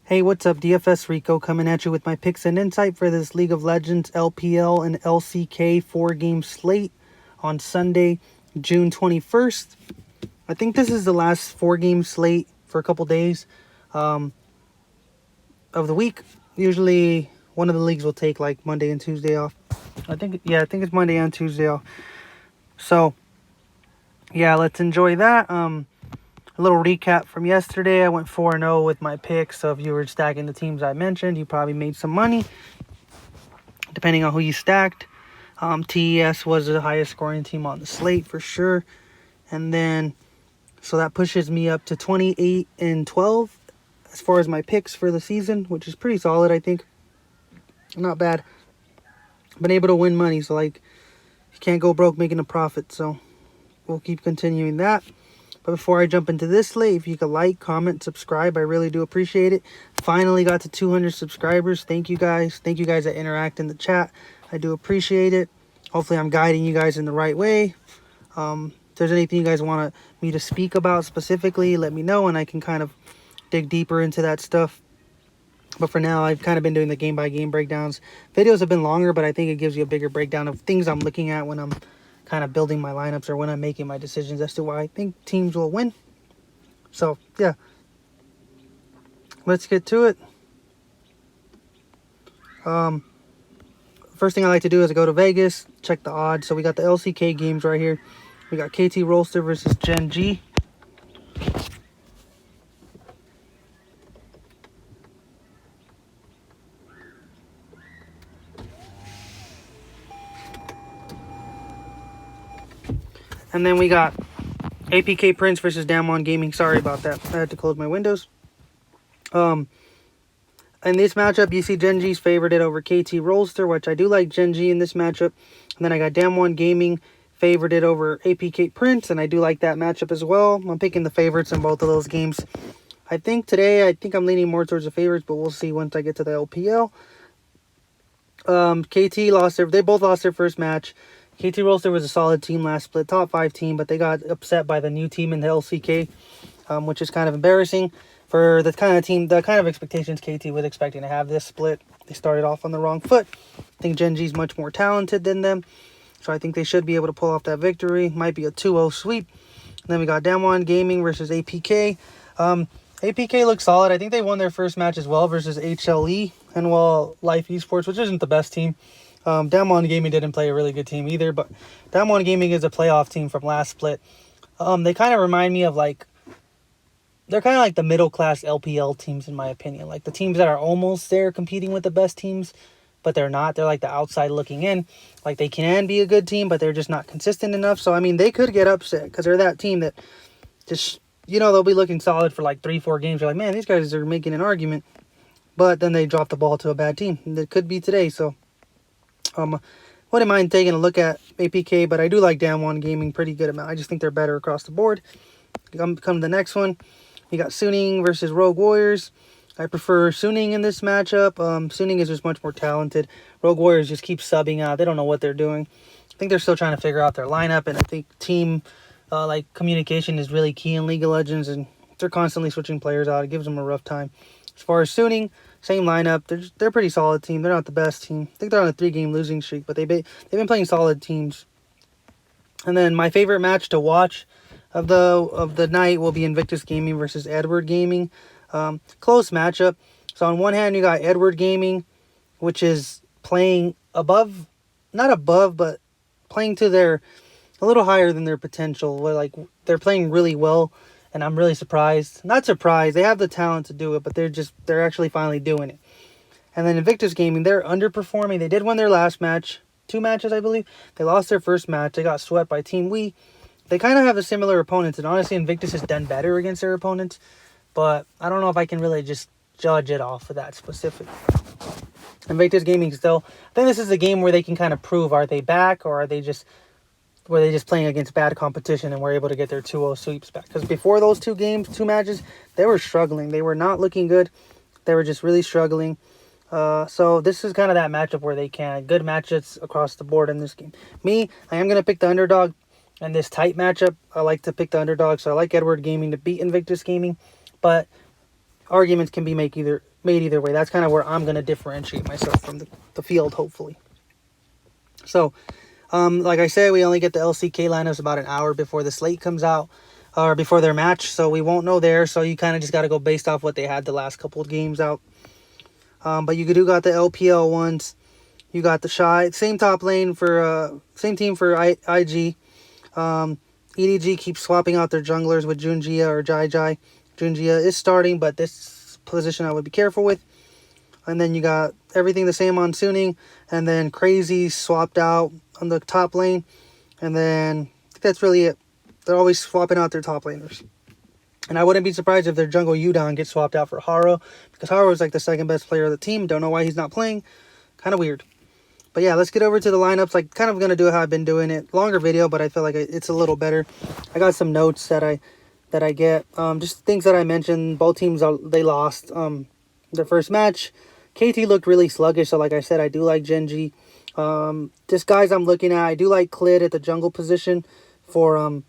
Hey, what's up? DFS Rico coming at you with my picks and insight for this League of Legends LPL and LCK 4-game slate on Sunday, June 21st. I think this is the last 4-game slate for a couple days of the week. Usually one of the leagues will take like Monday and Tuesday off. I think it's Monday and Tuesday off. So, yeah, let's enjoy that. A little recap from yesterday. I went 4-0 with my picks. So if you were stacking the teams I mentioned, you probably made some money, depending on who you stacked. TES was the highest scoring team on the slate for sure. And then, so that pushes me up to 28-12 as far as my picks for the season, which is pretty solid, I think. Not bad. Been able to win money, so like, you can't go broke making a profit. So we'll keep continuing that. But before I jump into this slate, if you could like, comment, subscribe, I really do appreciate it. Finally got to 200 subscribers. Thank you guys. Thank you guys that interact in the chat. I do appreciate it. Hopefully I'm guiding you guys in the right way. If there's anything you guys want me to speak about specifically, let me know and I can kind of dig deeper into that stuff. But for now, I've kind of been doing the game-by-game breakdowns. Videos have been longer, but I think it gives you a bigger breakdown of things I'm looking at when I'm kind of building my lineups or when I'm making my decisions as to why I think teams will win. So, yeah. Let's get to it. First thing I like to do is go to Vegas, check the odds. So we got the LCK games right here. We got KT Rolster versus Gen G. And then we got APK Prince versus Damwon Gaming. Sorry about that. I had to close my windows. In this matchup, you see Gen G's favorited over KT Rolster, which I do like Gen G in this matchup. And then I got Damwon Gaming favorited over APK Prince, and I do like that matchup as well. I'm picking the favorites in both of those games. I think I'm leaning more towards the favorites, but we'll see once I get to the LPL. They both lost their first match. KT Rolster was a solid team last split, top 5 team, but they got upset by the new team in the LCK, which is kind of embarrassing for the kind of expectations KT was expecting to have this split. They started off on the wrong foot. I think Gen G's much more talented than them, so I think they should be able to pull off that victory. Might be a 2-0 sweep. And then we got Damwon Gaming versus APK. APK looks solid. I think they won their first match as well versus HLE and Life Esports, which isn't the best team. Damwon Gaming didn't play a really good team either, but Damwon Gaming is a playoff team from last split. They kind of remind me of they're kind of like the middle-class LPL teams in my opinion. Like the teams that are almost there competing with the best teams, but they're not. They're like the outside looking in. Like they can be a good team, but they're just not consistent enough. So, I mean, they could get upset because they're that team that just, they'll be looking solid for like 3-4 games. You're like, man, these guys are making an argument. But then they drop the ball to a bad team. That could be today, so wouldn't mind taking a look at APK, but I do like Damwon Gaming pretty good amount. I just think they're better across the board. Come to the next one. You got Sunni versus Rogue Warriors. I prefer Sunni in this matchup. Sunni is just much more talented. Rogue Warriors just keep subbing out. They don't know what they're doing. I think they're still trying to figure out their lineup, and I think team communication is really key in League of Legends, and they're constantly switching players out. It gives them a rough time. As far as Sunni, same lineup. They're a pretty solid team. They're not the best team. I think they're on a 3-game losing streak, but they've been playing solid teams. And then my favorite match to watch of the night will be Invictus Gaming versus Edward Gaming. Close matchup. So on one hand, you got Edward Gaming, which is playing not above, but playing to a little higher than their potential. Where they're playing really well. And I'm really surprised. Not surprised. They have the talent to do it, but they're actually finally doing it. And then Invictus Gaming, they're underperforming. They did win their last match. 2 matches, I believe. They lost their first match. They got swept by Team Wii. They kind of have a similar opponents. And honestly, Invictus has done better against their opponents. But I don't know if I can really just judge it off of that specific. Invictus Gaming still. I think this is a game where they can kind of prove, are they back or are they just playing against bad competition and were able to get their 2-0 sweeps back. Because before those 2 matches, they were struggling. They were not looking good. They were just really struggling. So this is kind of that matchup where they can. Good matchups across the board in this game. I am going to pick the underdog. In this tight matchup, I like to pick the underdog. So I like Edward Gaming to beat Invictus Gaming. But arguments can be made made either way. That's kind of where I'm going to differentiate myself from the field, hopefully. So, like I said, we only get the LCK lineups about an hour before the slate comes out, or before their match, so we won't know there. So you kind of just got to go based off what they had the last couple of games out. But you do got the LPL ones. You got the Shy, same top lane for same team for IG. EDG keeps swapping out their junglers with Junjia or Jai Jai. Junjia is starting, but this position I would be careful with. And then you got everything the same on Sunni, and then Crazy swapped out on the top lane. And then I think that's really it. They're always swapping out their top laners. And I wouldn't be surprised if their jungle Yudon gets swapped out for Haro, because Haro is like the second best player of the team. Don't know why he's not playing. Kind of weird. But yeah, let's get over to the lineups. Like, kind of going to do it how I've been doing it. Longer video, but I feel like it's a little better. I got some notes that I get. Just things that I mentioned. Both teams, they lost their first match. KT looked really sluggish, so like I said, I do like Genji. Just guys I'm looking at, I do like Klid at the jungle position for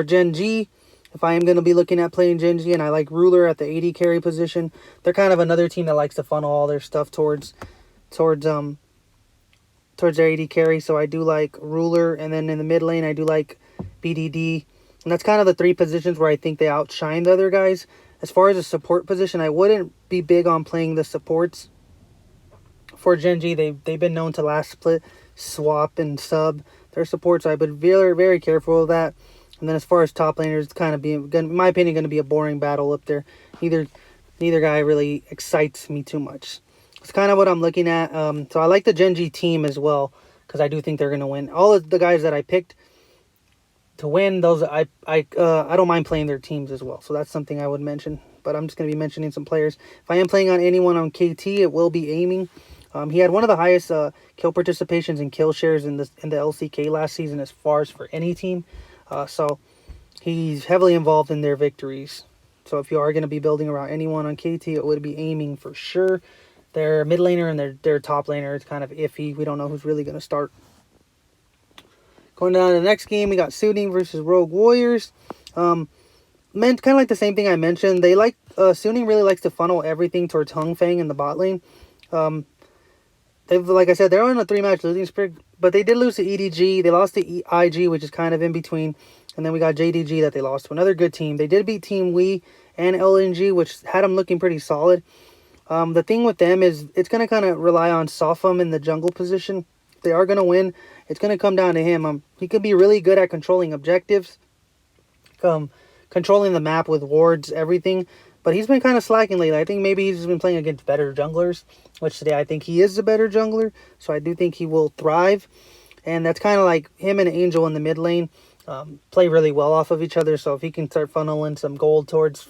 Genji. If I am going to be looking at playing Genji, and I like Ruler at the AD carry position. They're kind of another team that likes to funnel all their stuff towards their AD carry. So I do like Ruler, and then in the mid lane I do like BDD. And that's kind of the three positions where I think they outshine the other guys. As far as a support position, I wouldn't be big on playing the supports. For Genji, they've been known to last split, swap, and sub their supports. So I've been very, very careful of that. And then as far as top laners, it's kind of in my opinion, going to be a boring battle up there. Neither guy really excites me too much. It's kind of what I'm looking at. So I like the Genji team as well, because I do think they're going to win. All of the guys that I picked to win, those I don't mind playing their teams as well. So that's something I would mention. But I'm just going to be mentioning some players. If I am playing on anyone on KT, it will be aiming. He had one of the highest kill participations and kill shares in the LCK last season as far as for any team. So he's heavily involved in their victories. So if you are going to be building around anyone on KT, it would be aiming for sure. Their mid laner and their top laner is kind of iffy. We don't know who's really going to start. Going down to the next game, we got Sunni versus Rogue Warriors. Kind of like the same thing I mentioned. They like Sunni really likes to funnel everything towards Hung Fang in the bot lane. Like I said, they're on a 3-match losing streak, but they did lose to EDG. They lost to IG, which is kind of in between. And then we got JDG that they lost to another good team. They did beat Team Wii and LNG, which had them looking pretty solid. The thing with them is it's going to kind of rely on Sofum in the jungle position. If they are going to win, it's going to come down to him. He could be really good at controlling objectives, controlling the map with wards, everything. But he's been kind of slacking lately. I think maybe he's been playing against better junglers, which today I think he is a better jungler. So I do think he will thrive. And that's kind of like him and Angel in the mid lane play really well off of each other. So if he can start funneling some gold towards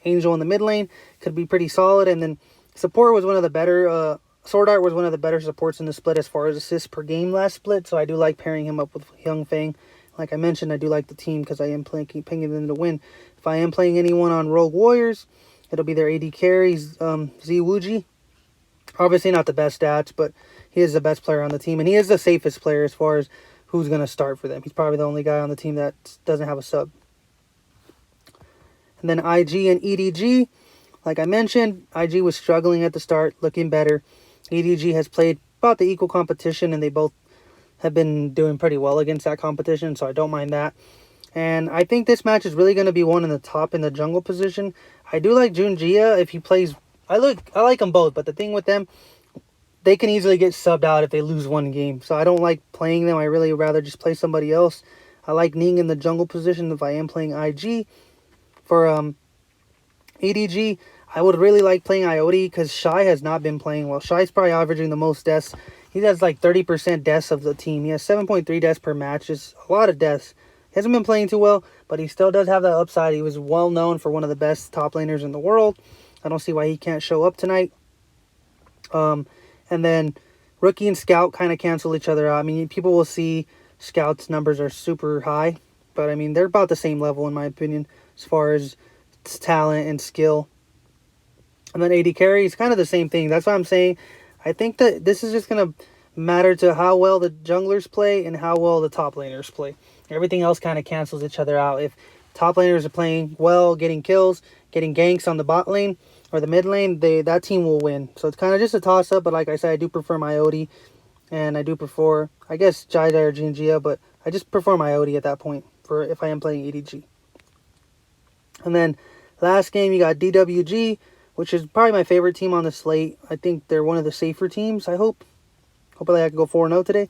Angel in the mid lane, could be pretty solid. And then support was one of the better... Sword Art was one of the better supports in the split as far as assists per game last split. So I do like pairing him up with Hung Fang. Like I mentioned, I do like the team because I am picking them to win. If I am playing anyone on Rogue Warriors, it'll be their AD carries, Ziwuji. Obviously not the best stats, but he is the best player on the team. And he is the safest player as far as who's going to start for them. He's probably the only guy on the team that doesn't have a sub. And then IG and EDG. Like I mentioned, IG was struggling at the start, looking better. EDG has played about the equal competition, and they both have been doing pretty well against that competition, so I don't mind that. And I think this match is really going to be one in the top in the jungle position. I do like Junjia if he plays... I like them both, but the thing with them, they can easily get subbed out if they lose one game. So I don't like playing them. I really rather just play somebody else. I like Ning in the jungle position if I am playing IG. For EDG, I would really like playing Ioti because Shy has not been playing well. Shy's probably averaging the most deaths. He has like 30% deaths of the team. He has 7.3 deaths per match. It's a lot of deaths. He hasn't been playing too well, but he still does have that upside. He was well known for one of the best top laners in the world. I don't see why he can't show up tonight. And then Rookie and Scout kind of cancel each other out. I mean, people will see Scout's numbers are super high, but I mean, they're about the same level in my opinion as far as talent and skill. And then AD carry is kind of the same thing. That's what I'm saying. I think that this is just going to matter to how well the junglers play and how well the top laners play. Everything else kind of cancels each other out. If top laners are playing well, getting kills, getting ganks on the bot lane or the mid lane, that team will win. So it's kind of just a toss-up, but like I said, I do prefer Ioti, and I do prefer, I guess, Jida or Jinjia, but I just prefer Ioti at that point for if I am playing EDG. And then last game, you got DWG, which is probably my favorite team on the slate. I think they're one of the safer teams, I hope. Hopefully I can go 4-0 today.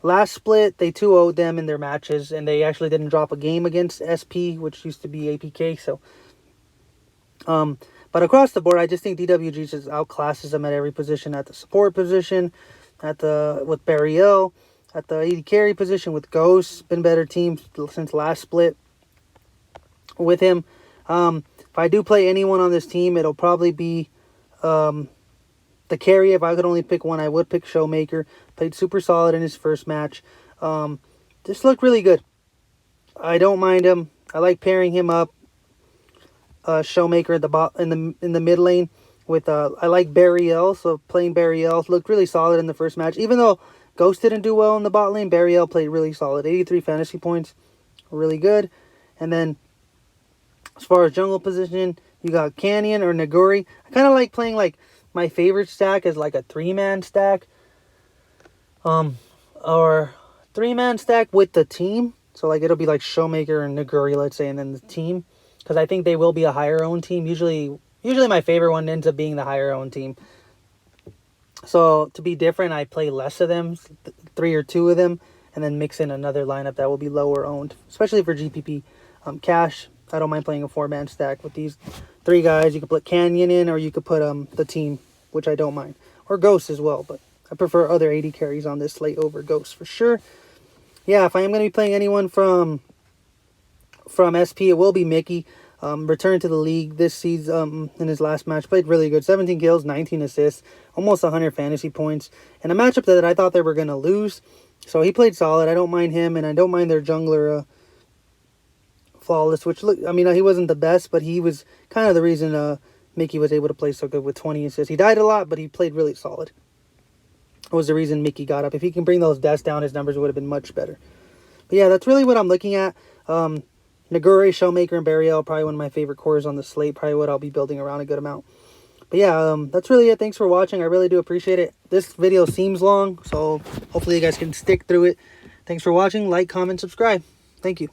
Last split, they 2-0'd them in their matches, and they actually didn't drop a game against SP, which used to be APK. So, but across the board, I just think DWG just outclasses them at every position. At the support position, with Burial, at the AD carry position with Ghost, been better team since last split with him. If I do play anyone on this team, it'll probably be the carry. If I could only pick one, I would pick Showmaker. Played super solid in his first match. Just looked really good. I don't mind him. I like pairing him up. Showmaker at the in the mid lane with I like Burial. So playing Burial looked really solid in the first match. Even though Ghost didn't do well in the bot lane, Burial played really solid. 83 fantasy points, really good. And then as far as jungle position, you got Canyon or Naguri. I kind of like playing like my favorite stack is like a 3-man stack. Or 3-man stack with the team. So like it'll be like Showmaker and Naguri, let's say, and then the team. Because I think they will be a higher owned team. Usually my favorite one ends up being the higher owned team. So to be different, I play less of them, 3 or 2 of them, and then mix in another lineup that will be lower owned, especially for GPP. Cash, I don't mind playing a 4-man stack with these 3 guys. You could put Canyon in, or you could put the team, which I don't mind, or Ghost as well. But I prefer other AD carries on this slate over Ghost for sure. Yeah, if I am going to be playing anyone from SP, it will be Mickey. Returned to the league this season in his last match. Played really good. 17 kills, 19 assists, almost 100 fantasy points. And a matchup that I thought they were going to lose. So he played solid. I don't mind him, and I don't mind their jungler Flawless, which, look, I mean, he wasn't the best, but he was kind of the reason Mickey was able to play so good with 20 assists. He died a lot, but he played really solid. It was the reason Mickey got up. If he can bring those deaths down, his numbers would have been much better. But yeah, that's really what I'm looking at. Naguri, Showmaker, and Burial, probably one of my favorite cores on the slate. Probably what I'll be building around a good amount. But yeah, that's really it. Thanks for watching. I really do appreciate it. This video seems long, so hopefully you guys can stick through it. Thanks for watching. Like, comment, subscribe. Thank you.